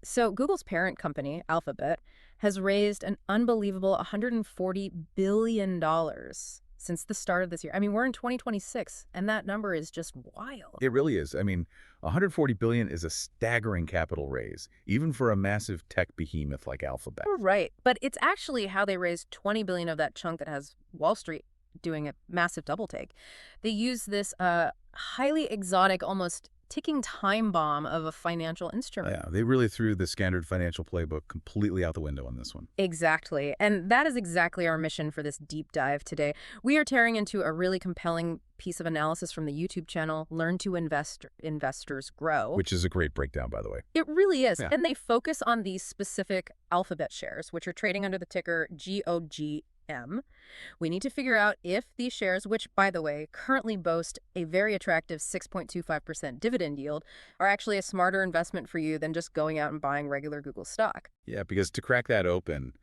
So Google's parent company, Alphabet, has raised an unbelievable $140 billion since the start of this year. I mean, we're in 2026, and that number is just wild. It really is. I mean, 140 billion is a staggering capital raise, even for a massive tech behemoth like Alphabet. Right. But it's actually how they raised 20 billion of that chunk that has Wall Street doing a massive double take. They use this highly exotic, almost ticking time bomb of a financial instrument. Yeah, they really threw the standard financial playbook completely out the window on this one. Exactly. And that is exactly our mission for this deep dive today. We are tearing into a really compelling piece of analysis from the YouTube channel, Learn to Invest, Investors Grow. Which is a great breakdown, by the way. It really is. Yeah. And they focus on these specific Alphabet shares, which are trading under the ticker GOGM. We need to figure out if these shares, which, by the way, currently boast a very attractive 6.25% dividend yield, are actually a smarter investment for you than just going out and buying regular Google stock. Yeah, because to crack that open,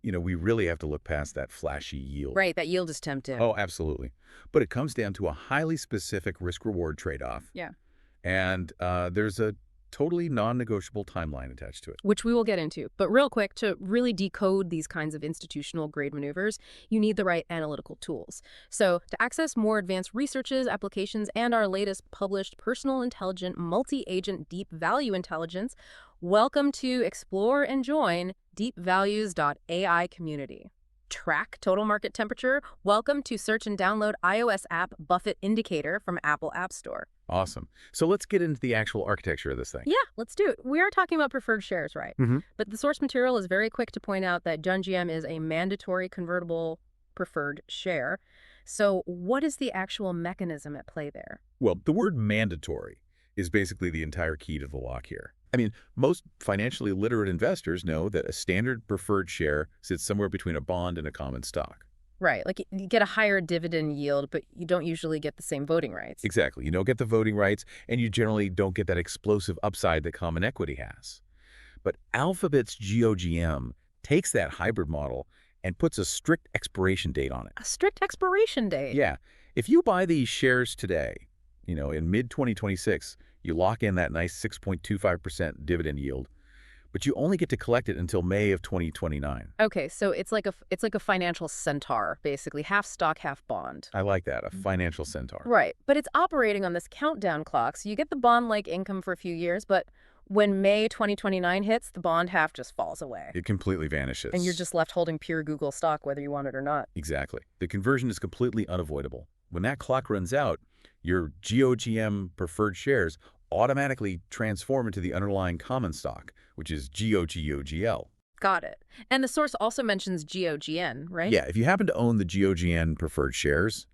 we really have to look past that flashy yield. Right, that yield is tempting. Oh, absolutely. But it comes down to a highly specific risk-reward trade-off. Yeah. And there's a totally non-negotiable timeline attached to it. Which we will get into. But real quick, to really decode these kinds of institutional grade maneuvers, you need the right analytical tools. So to access more advanced researches, applications, and our latest published personal intelligent multi-agent deep value intelligence, welcome to explore and join deepvalues.ai community. Track total market temperature. Welcome to search and download iOS app Buffett Indicator from Apple App Store. Awesome. So let's get into the actual architecture of this thing. Yeah, let's do it. We are talking about preferred shares, right? Mm-hmm. But the source material is very quick to point out that GOOGM is a mandatory convertible preferred share. So what is the actual mechanism at play there? Well, the word mandatory is basically the entire key to the lock here. I mean, most financially literate investors know that a standard preferred share sits somewhere between a bond and a common stock. Right, like you get a higher dividend yield, but you don't usually get the same voting rights. Exactly. You don't get the voting rights, and you generally don't get that explosive upside that common equity has. But Alphabet's GOGM takes that hybrid model and puts a strict expiration date on it. A strict expiration date? Yeah. If you buy these shares today, in mid-2026, you lock in that nice 6.25% dividend yield, but you only get to collect it until May of 2029. Okay, so it's like a financial centaur, basically, half stock, half bond. I like that, a financial centaur. Right, but it's operating on this countdown clock, so you get the bond-like income for a few years, but when May 2029 hits, the bond half just falls away. It completely vanishes. And you're just left holding pure Google stock, whether you want it or not. Exactly. The conversion is completely unavoidable. When that clock runs out, your GOGM preferred shares automatically transform into the underlying common stock, which is GOGL. Got it. And the source also mentions GOGN, right? Yeah, if you happen to own the GOGN preferred shares,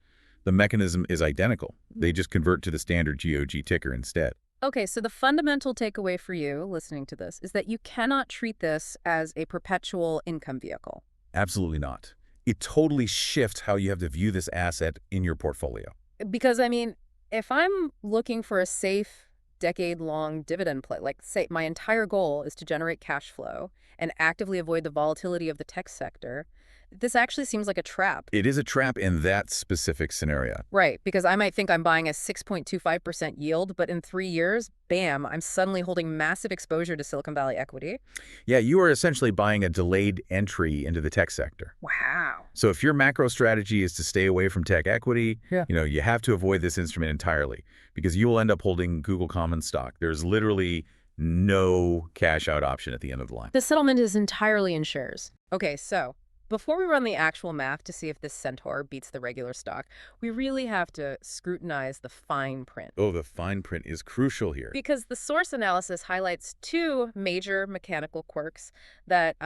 the mechanism is identical. They just convert to the standard GOG ticker instead. Okay, so the fundamental takeaway for you listening to this is that you cannot treat this as a perpetual income vehicle. Absolutely not. It totally shifts how you have to view this asset in your portfolio. Because, I mean, if I'm looking for a safe decade-long dividend play, like, say, my entire goal is to generate cash flow and actively avoid the volatility of the tech sector, this actually seems like a trap. It is a trap in that specific scenario. Right, because I might think I'm buying a 6.25% yield, but in 3 years, bam, I'm suddenly holding massive exposure to Silicon Valley equity. Yeah, you are essentially buying a delayed entry into the tech sector. Wow. So if your macro strategy is to stay away from tech equity, you have to avoid this instrument entirely because you will end up holding Google common stock. There's literally no cash out option at the end of the line. The settlement is entirely in shares. Okay, so before we run the actual math to see if this centaur beats the regular stock, we really have to scrutinize the fine print. Oh, the fine print is crucial here. Because the source analysis highlights two major mechanical quirks that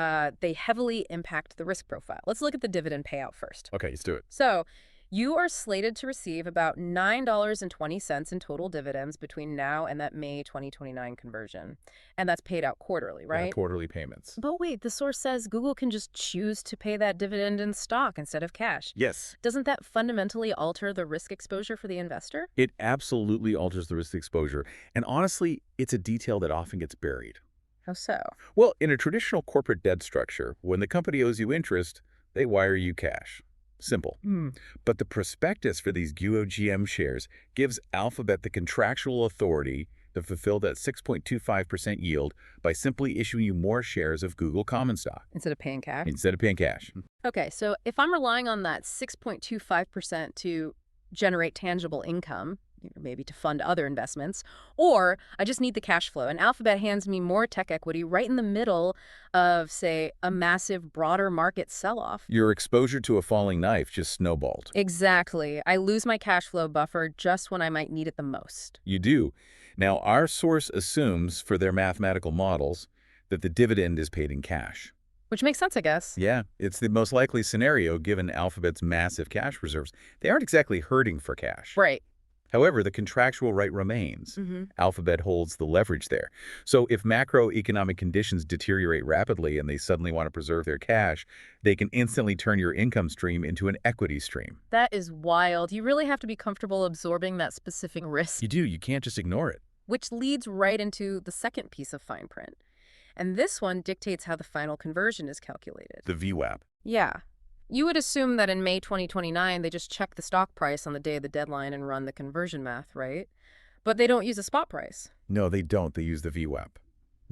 they heavily impact the risk profile. Let's look at the dividend payout first. Okay, let's do it. So you are slated to receive about $9.20 in total dividends between now and that May 2029 conversion. And that's paid out quarterly, right? Yeah, quarterly payments. But wait, the source says Google can just choose to pay that dividend in stock instead of cash. Yes. Doesn't that fundamentally alter the risk exposure for the investor? It absolutely alters the risk exposure. And honestly, it's a detail that often gets buried. How so? Well, in a traditional corporate debt structure, when the company owes you interest, they wire you cash. Simple. But the prospectus for these GOGM shares gives Alphabet the contractual authority to fulfill that 6.25% yield by simply issuing you more shares of Google common stock Instead of paying cash? instead of paying cash. Okay, so if I'm relying on that 6.25% to generate tangible income, maybe to fund other investments, or I just need the cash flow, and Alphabet hands me more tech equity right in the middle of, say, a massive broader market sell-off. Your exposure to a falling knife just snowballed. Exactly. I lose my cash flow buffer just when I might need it the most. You do. Now, our source assumes, for their mathematical models, that the dividend is paid in cash. Which makes sense, I guess. Yeah, it's the most likely scenario given Alphabet's massive cash reserves. They aren't exactly hurting for cash. Right. However, the contractual right remains. Mm-hmm. Alphabet holds the leverage there. So if macroeconomic conditions deteriorate rapidly and they suddenly want to preserve their cash, they can instantly turn your income stream into an equity stream. That is wild. You really have to be comfortable absorbing that specific risk, You do. You can't just ignore it. which leads right into the second piece of fine print. And this one dictates how the final conversion is calculated. The VWAP. Yeah. You would assume that in May 2029, they just check the stock price on the day of the deadline and run the conversion math, right? But they don't use a spot price. No, they don't. They use the VWAP,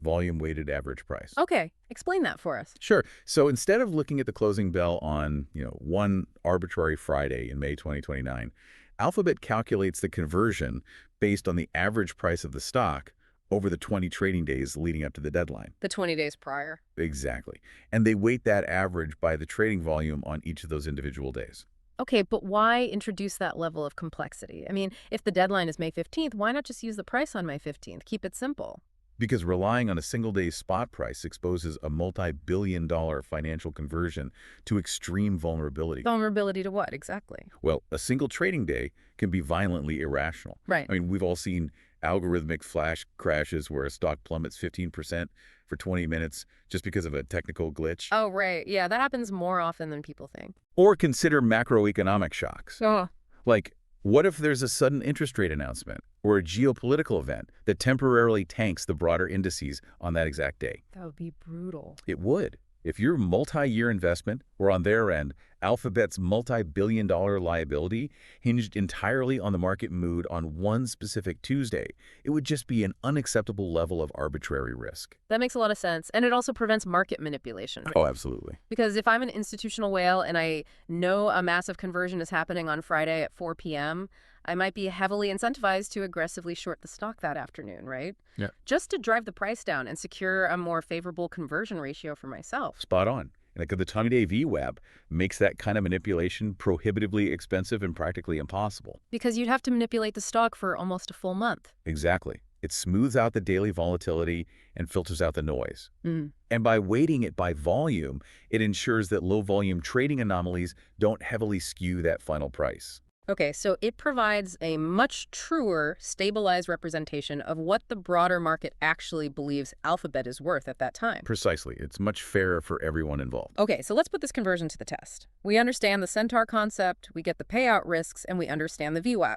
volume-weighted average price. Okay, explain that for us. Sure. So instead of looking at the closing bell on, one arbitrary Friday in May 2029, Alphabet calculates the conversion based on the average price of the stock over the 20 trading days leading up to the deadline. The 20 days prior. Exactly. And they weight that average by the trading volume on each of those individual days. Okay, but why introduce that level of complexity? I mean, if the deadline is May 15th, why not just use the price on May 15th? Keep it simple. Because relying on a single-day spot price exposes a multi-billion-dollar financial conversion to extreme vulnerability. Vulnerability to what, exactly? Well, a single trading day can be violently irrational. Right. I mean, we've all seen algorithmic flash crashes where a stock plummets 15% for 20 minutes just because of a technical glitch. Oh, right. Yeah, that happens more often than people think. Or consider macroeconomic shocks. Oh. Like, what if there's a sudden interest rate announcement or a geopolitical event that temporarily tanks the broader indices on that exact day? That would be brutal. It would. If your multi-year investment were on their end, Alphabet's multi-billion-dollar liability hinged entirely on the market mood on one specific Tuesday, it would just be an unacceptable level of arbitrary risk. That makes a lot of sense. And it also prevents market manipulation. Oh, absolutely. Because if I'm an institutional whale and I know a massive conversion is happening on Friday at 4 p.m., I might be heavily incentivized to aggressively short the stock that afternoon, right? Yeah. Just to drive the price down and secure a more favorable conversion ratio for myself. Spot on. And the 20-day VWAP makes that kind of manipulation prohibitively expensive and practically impossible. Because you'd have to manipulate the stock for almost a full month. Exactly. It smooths out the daily volatility and filters out the noise. Mm. And by weighting it by volume, it ensures that low-volume trading anomalies don't heavily skew that final price. Okay, so it provides a much truer, stabilized representation of what the broader market actually believes Alphabet is worth at that time. Precisely. It's much fairer for everyone involved. Okay, so let's put this conversion to the test. We understand the centaur concept, we get the payout risks, and we understand the VWAP.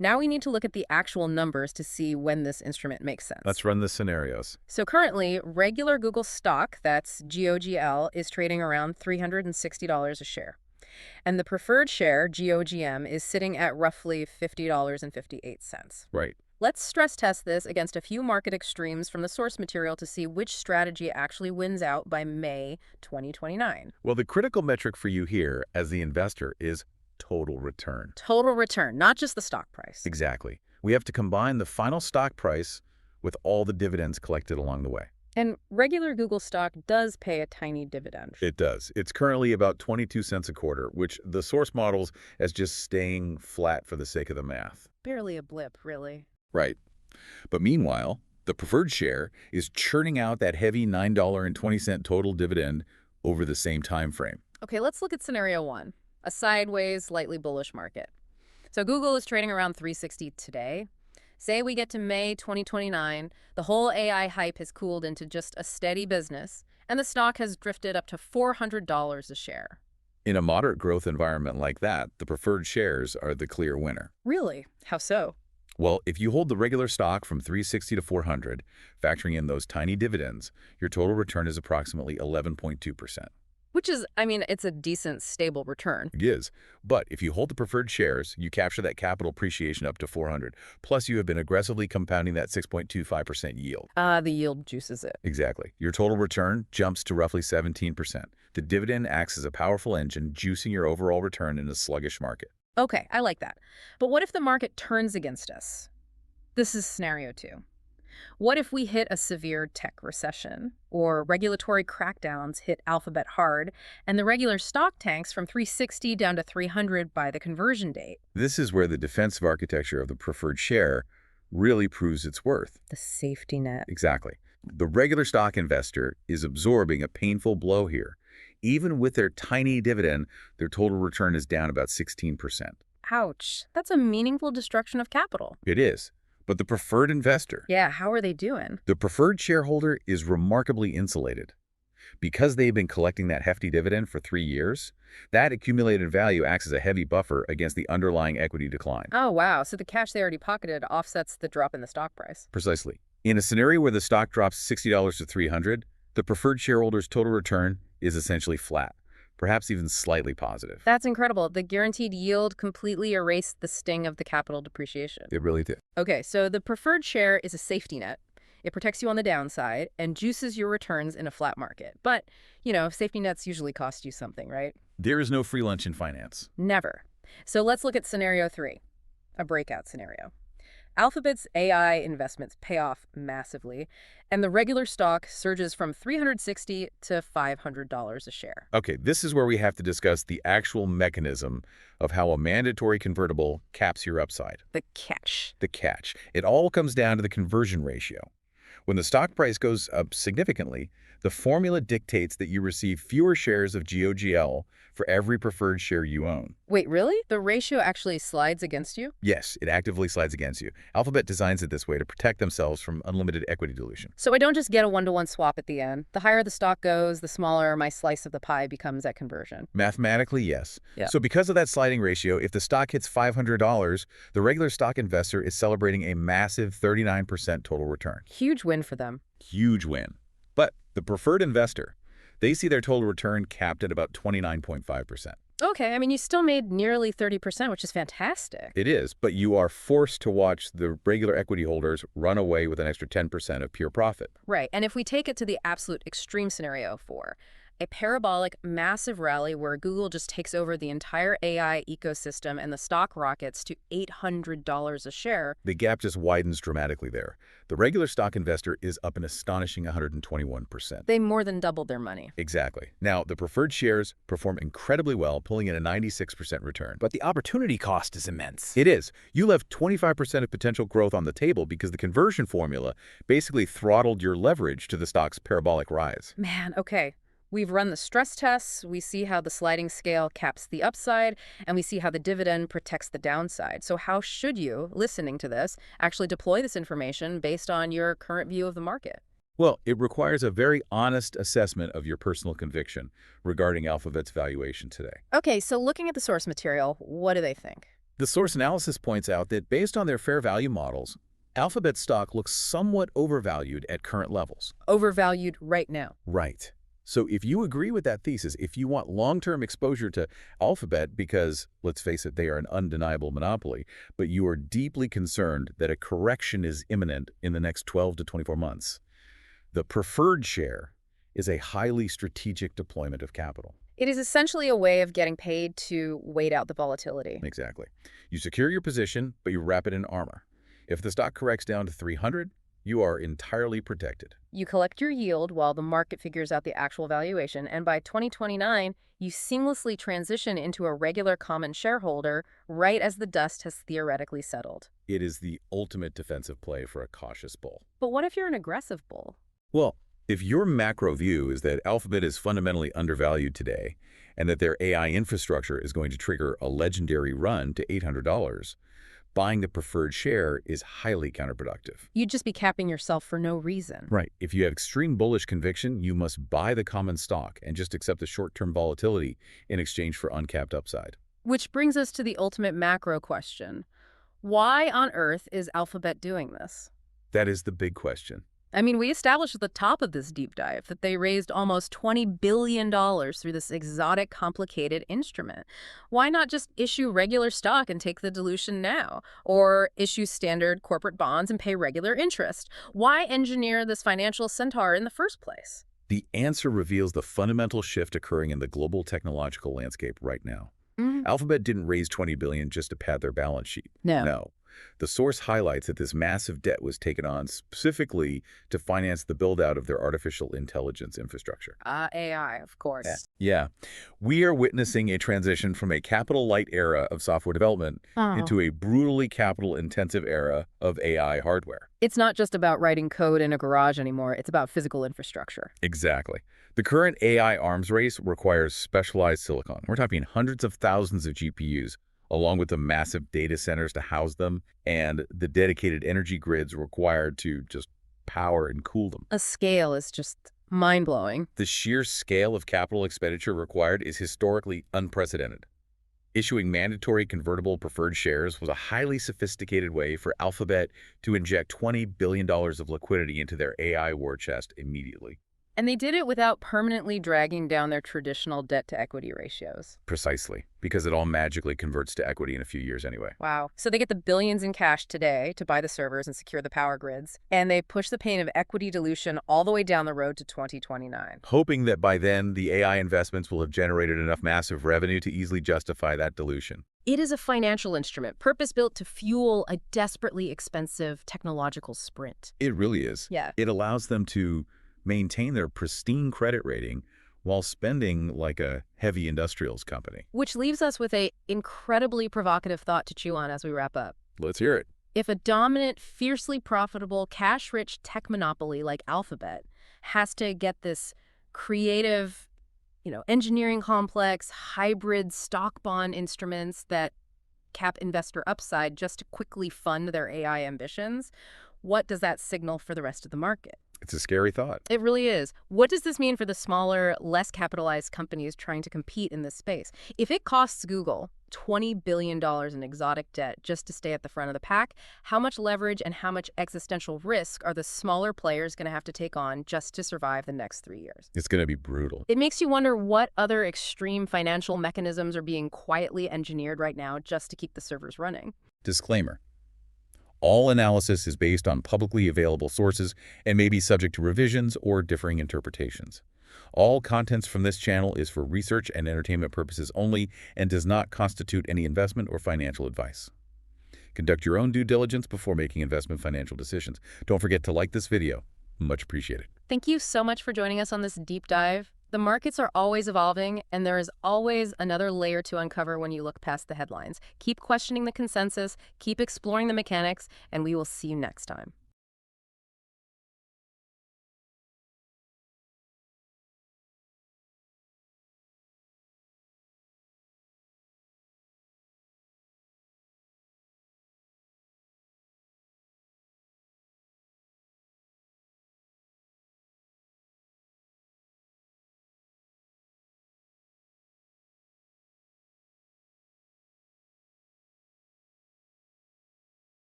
Now we need to look at the actual numbers to see when this instrument makes sense. Let's run the scenarios. So currently, regular Google stock, that's GOGL, is trading around $360 a share. And the preferred share, GOGM, is sitting at roughly $50.58. Right. Let's stress test this against a few market extremes from the source material to see which strategy actually wins out by May 2029. Well, the critical metric for you here as the investor is total return. Total return, not just the stock price. Exactly. We have to combine the final stock price with all the dividends collected along the way. And regular Google stock does pay a tiny dividend. It does. It's currently about 22 cents a quarter, which the source models as just staying flat for the sake of the math. Barely a blip, really. Right. But meanwhile, the preferred share is churning out that heavy $9.20 total dividend over the same time frame. Okay, let's look at scenario one, a sideways, slightly bullish market. So Google is trading around 360 today. Say we get to May 2029, the whole AI hype has cooled into just a steady business, and the stock has drifted up to $400 a share. In a moderate growth environment like that, the preferred shares are the clear winner. Really? How so? Well, if you hold the regular stock from 360 to 400, factoring in those tiny dividends, your total return is approximately 11.2%. Which is, I mean, it's a decent, stable return. It is. But if you hold the preferred shares, you capture that capital appreciation up to 400. Plus, you have been aggressively compounding that 6.25% yield. The yield juices it. Exactly. Your total return jumps to roughly 17%. The dividend acts as a powerful engine, juicing your overall return in a sluggish market. Okay, I like that. But what if the market turns against us? This is scenario 2. What if we hit a severe tech recession or regulatory crackdowns hit Alphabet hard and the regular stock tanks from 360 down to 300 by the conversion date? This is where the defensive architecture of the preferred share really proves its worth. The safety net. Exactly. The regular stock investor is absorbing a painful blow here. Even with their tiny dividend, their total return is down about 16%. Ouch. That's a meaningful destruction of capital. It is. But the preferred investor, Yeah, how are they doing? the preferred shareholder, is remarkably insulated. Because they've been collecting that hefty dividend for 3 years, that accumulated value acts as a heavy buffer against the underlying equity decline. Oh, wow. So the cash they already pocketed offsets the drop in the stock price. Precisely. In a scenario where the stock drops $60 to 300, the preferred shareholder's total return is essentially flat, perhaps even slightly positive. That's incredible. The guaranteed yield completely erased the sting of the capital depreciation. It really did. Okay, so the preferred share is a safety net. It protects you on the downside and juices your returns in a flat market. But, safety nets usually cost you something, right? There is no free lunch in finance. Never. So let's look at scenario 3, a breakout scenario. Alphabet's AI investments pay off massively, and the regular stock surges from $360 to $500 a share. Okay, this is where we have to discuss the actual mechanism of how a mandatory convertible caps your upside. The catch. The catch. It all comes down to the conversion ratio. When the stock price goes up significantly, the formula dictates that you receive fewer shares of GOGL for every preferred share you own. Wait, really? The ratio actually slides against you? Yes, it actively slides against you. Alphabet designs it this way to protect themselves from unlimited equity dilution. So I don't just get a one-to-one swap at the end. The higher the stock goes, the smaller my slice of the pie becomes at conversion. Mathematically, yes. Yeah. So because of that sliding ratio, if the stock hits $500, the regular stock investor is celebrating a massive 39% total return. Huge win for them. Huge win. But the preferred investor, they see their total return capped at about 29.5%. Okay, I mean, you still made nearly 30%, which is fantastic. It is, but you are forced to watch the regular equity holders run away with an extra 10% of pure profit. Right, and if we take it to the absolute extreme scenario 4, a parabolic, massive rally where Google just takes over the entire AI ecosystem and the stock rockets to $800 a share. The gap just widens dramatically there. The regular stock investor is up an astonishing 121%. They more than doubled their money. Exactly. Now, the preferred shares perform incredibly well, pulling in a 96% return. But the opportunity cost is immense. It is. You left 25% of potential growth on the table because the conversion formula basically throttled your leverage to the stock's parabolic rise. Man, okay. We've run the stress tests, we see how the sliding scale caps the upside, and we see how the dividend protects the downside. So how should you, listening to this, actually deploy this information based on your current view of the market? Well, it requires a very honest assessment of your personal conviction regarding Alphabet's valuation today. Okay, so looking at the source material, what do they think? The source analysis points out that based on their fair value models, Alphabet stock looks somewhat overvalued at current levels. Overvalued right now. Right. So if you agree with that thesis, if you want long-term exposure to Alphabet because, let's face it, they are an undeniable monopoly, but you are deeply concerned that a correction is imminent in the next 12 to 24 months, the preferred share is a highly strategic deployment of capital. It is essentially a way of getting paid to wait out the volatility. Exactly. You secure your position, but you wrap it in armor. If the stock corrects down to 300, you are entirely protected. You collect your yield while the market figures out the actual valuation, and by 2029, you seamlessly transition into a regular common shareholder right as the dust has theoretically settled. It is the ultimate defensive play for a cautious bull. But what if you're an aggressive bull? Well, if your macro view is that Alphabet is fundamentally undervalued today and that their AI infrastructure is going to trigger a legendary run to $800, buying the preferred share is highly counterproductive. You'd just be capping yourself for no reason. Right. If you have extreme bullish conviction, you must buy the common stock and just accept the short-term volatility in exchange for uncapped upside. Which brings us to the ultimate macro question. Why on earth is Alphabet doing this? That is the big question. I mean, we established at the top of this deep dive that they raised almost $20 billion through this exotic, complicated instrument. Why not just issue regular stock and take the dilution now? Or issue standard corporate bonds and pay regular interest? Why engineer this financial centaur in the first place? The answer reveals the fundamental shift occurring in the global technological landscape right now. Alphabet didn't raise $20 billion just to pad their balance sheet. No. No. The source highlights that this massive debt was taken on specifically to finance the build-out of their artificial intelligence infrastructure. AI, of course. Yeah. We are witnessing a transition from a capital-light era of software development into a brutally capital-intensive era of AI hardware. It's not just about writing code in a garage anymore. It's about physical infrastructure. Exactly. The current AI arms race requires specialized silicon. We're talking hundreds of thousands of GPUs, along with the massive data centers to house them and the dedicated energy grids required to just power and cool them. A scale is just mind-blowing. The sheer scale of capital expenditure required is historically unprecedented. Issuing mandatory convertible preferred shares was a highly sophisticated way for Alphabet to inject $20 billion of liquidity into their AI war chest immediately. And they did it without permanently dragging down their traditional debt-to-equity ratios. Precisely, because it all magically converts to equity in a few years anyway. Wow. So they get the billions in cash today to buy the servers and secure the power grids, and they push the pain of equity dilution all the way down the road to 2029. Hoping that by then, the AI investments will have generated enough massive revenue to easily justify that dilution. It is a financial instrument, purpose-built to fuel a desperately expensive technological sprint. It really is. Yeah. It allows them to maintain their pristine credit rating while spending like a heavy industrials company. Which leaves us with a incredibly provocative thought to chew on as we wrap up. Let's hear it. If a dominant, fiercely profitable, cash-rich tech monopoly like Alphabet has to get this creative, engineering complex, hybrid stock bond instruments that cap investor upside just to quickly fund their AI ambitions, what does that signal for the rest of the market? It's a scary thought. It really is. What does this mean for the smaller, less capitalized companies trying to compete in this space? If it costs Google $20 billion in exotic debt just to stay at the front of the pack, how much leverage and how much existential risk are the smaller players going to have to take on just to survive the next 3 years? It's going to be brutal. It makes you wonder what other extreme financial mechanisms are being quietly engineered right now just to keep the servers running. Disclaimer. All analysis is based on publicly available sources and may be subject to revisions or differing interpretations. All contents from this channel is for research and entertainment purposes only and does not constitute any investment or financial advice. Conduct your own due diligence before making investment financial decisions. Don't forget to like this video. Much appreciated. Thank you so much for joining us on this deep dive. The markets are always evolving, and there is always another layer to uncover when you look past the headlines. Keep questioning the consensus, keep exploring the mechanics, and we will see you next time.